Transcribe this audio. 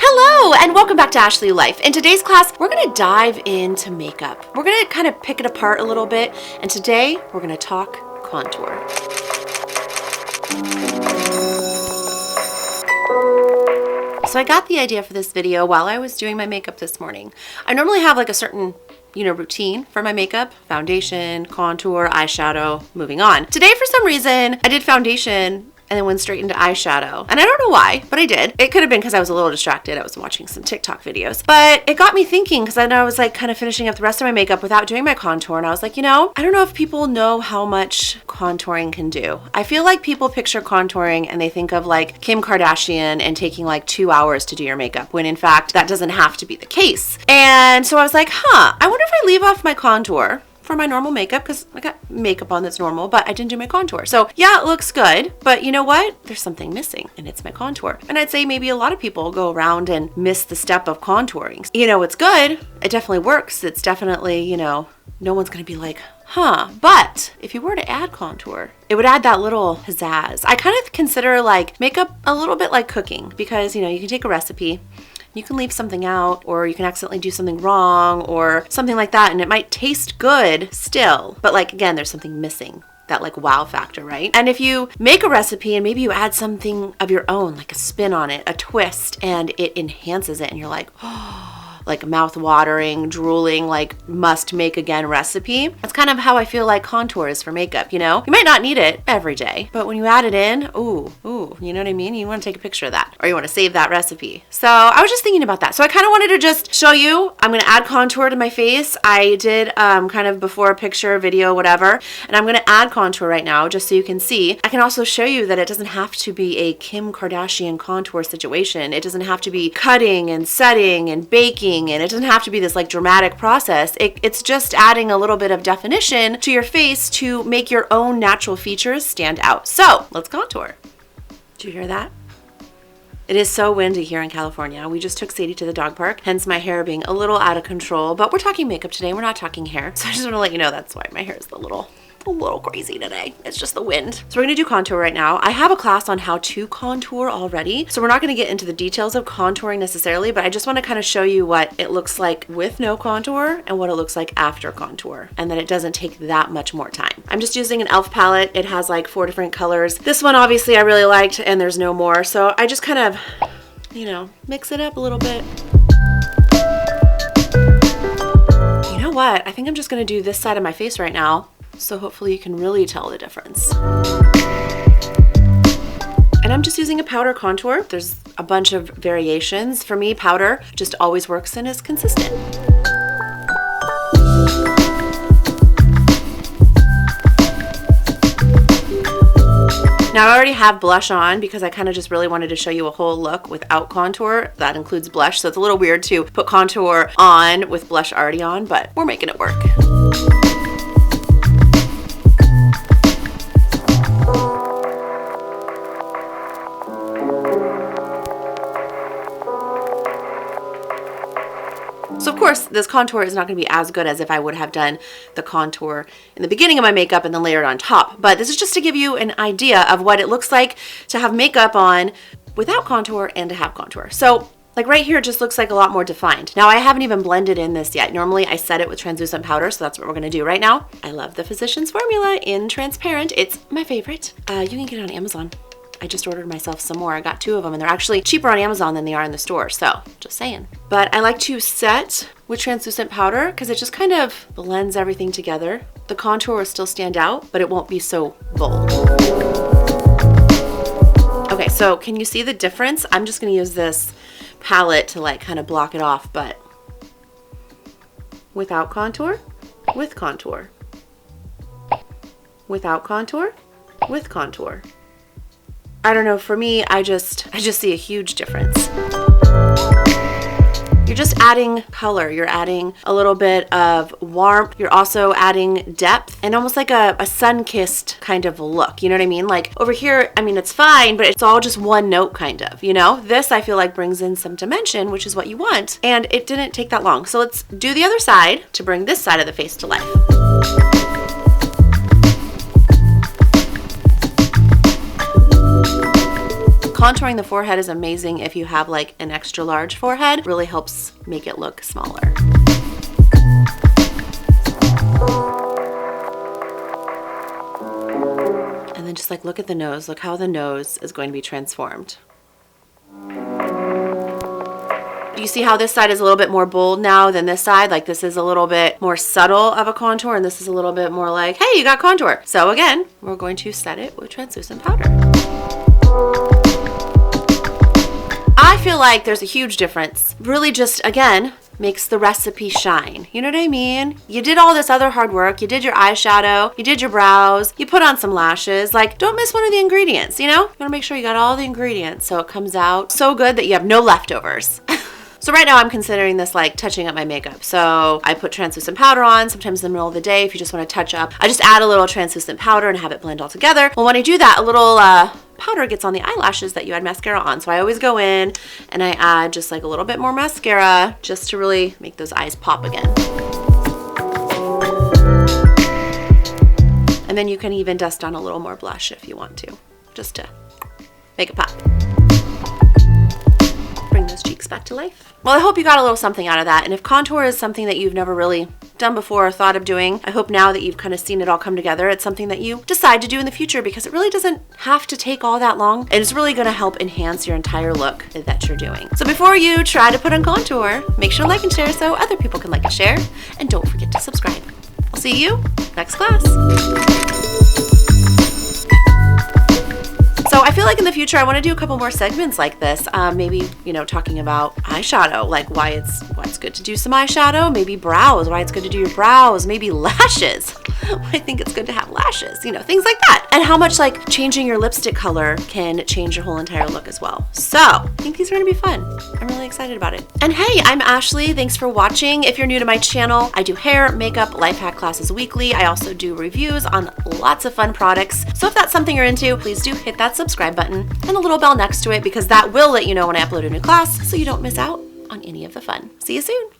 Hello and welcome back to Ashley Life. In today's class, we're gonna dive into makeup. We're gonna kind of pick it apart a little bit, and today we're gonna talk contour. So I got the idea for this video while I was doing my makeup this morning. I normally have like a certain routine for my makeup: foundation, contour, eyeshadow, moving on. Today, for some reason, I did foundation and then went straight into eyeshadow. And I don't know why, but I did. It could have been because I was a little distracted. I was watching some TikTok videos. But it got me thinking, because then I was like kind of finishing up the rest of my makeup without doing my contour. And I was like, I don't know if people know how much contouring can do. I feel like people picture contouring and they think of like Kim Kardashian and taking like 2 hours to do your makeup, when in fact, that doesn't have to be the case. And so I was like, I wonder if I leave off my contour for my normal makeup, because I got makeup on that's normal, but I didn't do my contour. So yeah, it looks good, but you know what? There's something missing, and it's my contour. And I'd say maybe a lot of people go around and miss the step of contouring. It's good. It definitely works. It's definitely, no one's gonna be like, but if you were to add contour, it would add that little pizzazz. I kind of consider like makeup a little bit like cooking, because you can take a recipe, you can leave something out, or you can accidentally do something wrong or something like that, and it might taste good still, but like, again, there's something missing, that like wow factor, right? And if you make a recipe and maybe you add something of your own, like a spin on it, a twist, and it enhances it, and you're like, like mouth-watering, drooling, like must make again recipe. That's kind of how I feel like contour is for makeup, You might not need it every day, but when you add it in, ooh, you know what I mean? You want to take a picture of that, or you want to save that recipe. So I was just thinking about that. So I kind of wanted to just show you, I'm going to add contour to my face. I did kind of before picture, video, whatever, and I'm going to add contour right now just so you can see. I can also show you that it doesn't have to be a Kim Kardashian contour situation. It doesn't have to be cutting and setting and baking, and it doesn't have to be this like dramatic process. It's just adding a little bit of definition to your face to make your own natural features stand out. So let's contour. Did you hear that? It is so windy here in California. We just took Sadie to the dog park, hence my hair being a little out of control, but we're talking makeup today. We're not talking hair. So I just want to let you know that's why my hair is a little crazy today. It's just the wind. So we're gonna do contour right now. I have a class on how to contour already, so we're not gonna get into the details of contouring necessarily, but I just wanna kind of show you what it looks like with no contour and what it looks like after contour, and that it doesn't take that much more time. I'm just using an e.l.f. palette. It has like 4 different colors. This one obviously I really liked, and there's no more, so I just kind of, mix it up a little bit. You know what? I think I'm just gonna do this side of my face right now, so hopefully you can really tell the difference. And I'm just using a powder contour. There's a bunch of variations. For me, powder just always works and is consistent. Now I already have blush on because I kind of just really wanted to show you a whole look without contour. That includes blush, so it's a little weird to put contour on with blush already on, but we're making it work. So of course, this contour is not going to be as good as if I would have done the contour in the beginning of my makeup and then layered on top. But this is just to give you an idea of what it looks like to have makeup on without contour and to have contour. So like right here, it just looks like a lot more defined. Now I haven't even blended in this yet. Normally I set it with translucent powder, so that's what we're going to do right now. I love the Physicians Formula in transparent. It's my favorite. You can get it on Amazon. I just ordered myself some more. I got 2 of them, and they're actually cheaper on Amazon than they are in the store, so just saying. But I like to set with translucent powder because it just kind of blends everything together. The contour will still stand out, but it won't be so bold. Okay, so can you see the difference? I'm just gonna use this palette to like kind of block it off, but without contour, with contour. Without contour, with contour. I don't know, for me, I just see a huge difference. You're just adding color. You're adding a little bit of warmth. You're also adding depth and almost like a sun-kissed kind of look. You know what I mean? Like over here, I mean, it's fine, but it's all just one note kind of, This I feel like brings in some dimension, which is what you want. And it didn't take that long. So let's do the other side to bring this side of the face to life. Contouring the forehead is amazing if you have like an extra large forehead. It really helps make it look smaller. And then just like look at the nose. Look how the nose is going to be transformed. Do you see how this side is a little bit more bold now than this side? Like this is a little bit more subtle of a contour, and this is a little bit more like, hey, you got contour. So again, we're going to set it with translucent powder. I feel like there's a huge difference. Really just, again, makes the recipe shine. You know what I mean? You did all this other hard work. You did your eyeshadow, you did your brows, you put on some lashes. Like, don't miss one of the ingredients, you know? You wanna make sure you got all the ingredients so it comes out so good that you have no leftovers. So right now I'm considering this like touching up my makeup. So I put translucent powder on sometimes in the middle of the day if you just want to touch up. I just add a little translucent powder and have it blend all together. Well, when I do that, a little powder gets on the eyelashes that you had mascara on. So I always go in and I add just like a little bit more mascara just to really make those eyes pop again. And then you can even dust on a little more blush if you want to, just to make it pop. Bring those cheeks back to life. Well, I hope you got a little something out of that. And if contour is something that you've never really done before or thought of doing, I hope now that you've kind of seen it all come together, it's something that you decide to do in the future, because it really doesn't have to take all that long. And it's really going to help enhance your entire look that you're doing. So before you try to put on contour, make sure to like and share so other people can like and share. And don't forget to subscribe. I'll see you next class. So I feel like in the future I want to do a couple more segments like this. Maybe, you know, talking about eyeshadow, like why it's good to do some eyeshadow. Maybe brows, why it's good to do your brows. Maybe lashes, why I think it's good to have lashes. You know, things like that. And how much like changing your lipstick color can change your whole entire look as well. So I think these are going to be fun. I'm really excited about it. And hey, I'm Ashley. Thanks for watching. If you're new to my channel, I do hair, makeup, life hack classes weekly. I also do reviews on lots of fun products. So if that's something you're into, please do hit that subscribe button and a little bell next to it, because that will let you know when I upload a new class so you don't miss out on any of the fun. See you soon.